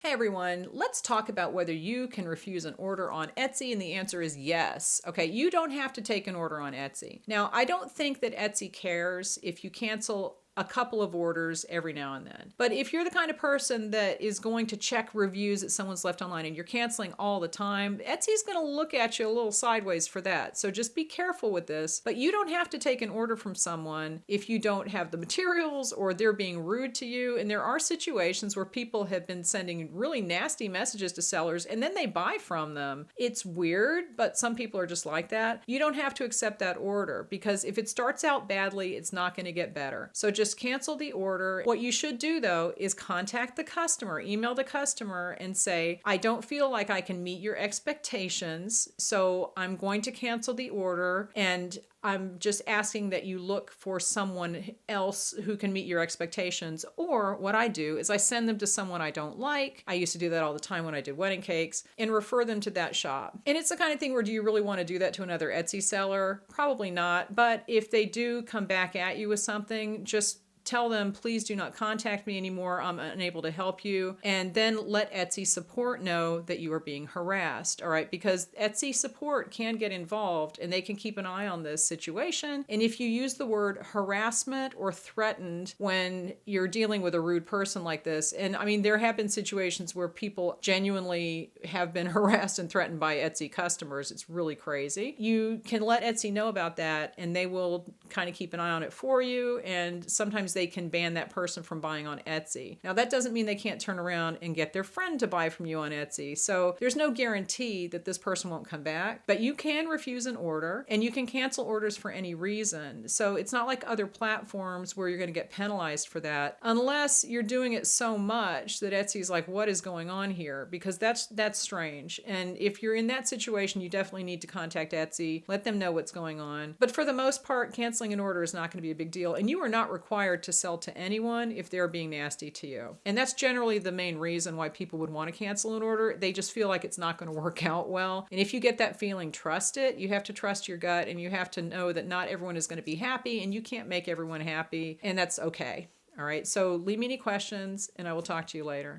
Hey everyone, let's talk about whether you can refuse an order on Etsy, and the answer is yes. Okay, you don't have to take an order on Etsy. Now, I don't think that Etsy cares if you cancel a couple of orders every now and then. But if you're the kind of person that is going to check reviews that someone's left online and you're canceling all the time, Etsy's going to look at you a little sideways for that. So just be careful with this. But you don't have to take an order from someone if you don't have the materials or they're being rude to you. And there are situations where people have been sending really nasty messages to sellers and then they buy from them. It's weird, but some people are just like that. You don't have to accept that order because if it starts out badly, it's not going to get better. So just cancel the order. What you should do though is contact the customer, email the customer and say, I don't feel like I can meet your expectations, so I'm going to cancel the order and I'm just asking that you look for someone else who can meet your expectations. Or what I do is I send them to someone I don't like. I used to do that all the time when I did wedding cakes and refer them to that shop. And it's the kind of thing where do you really want to do that to another Etsy seller? Probably not. But if they do come back at you with something, just tell them, please do not contact me anymore. I'm unable to help you. And then let Etsy support know that you are being harassed. All right. Because Etsy support can get involved and they can keep an eye on this situation. And if you use the word harassment or threatened when you're dealing with a rude person like this, and I mean, there have been situations where people genuinely have been harassed and threatened by Etsy customers. It's really crazy. You can let Etsy know about that and they will kind of keep an eye on it for you. And sometimes they can ban that person from buying on Etsy. Now, that doesn't mean they can't turn around and get their friend to buy from you on Etsy. So there's no guarantee that this person won't come back, but you can refuse an order and you can cancel orders for any reason. So it's not like other platforms where you're going to get penalized for that unless you're doing it so much that Etsy's like, what is going on here? Because that's strange. And if you're in that situation, you definitely need to contact Etsy, let them know what's going on. But for the most part, canceling an order is not going to be a big deal. And you are not required to sell to anyone if they're being nasty to you. And that's generally the main reason why people would want to cancel an order. They just feel like it's not going to work out well. And if you get that feeling, trust it. You have to trust your gut and you have to know that not everyone is going to be happy and you can't make everyone happy, and that's okay. All right. So leave me any questions and I will talk to you later.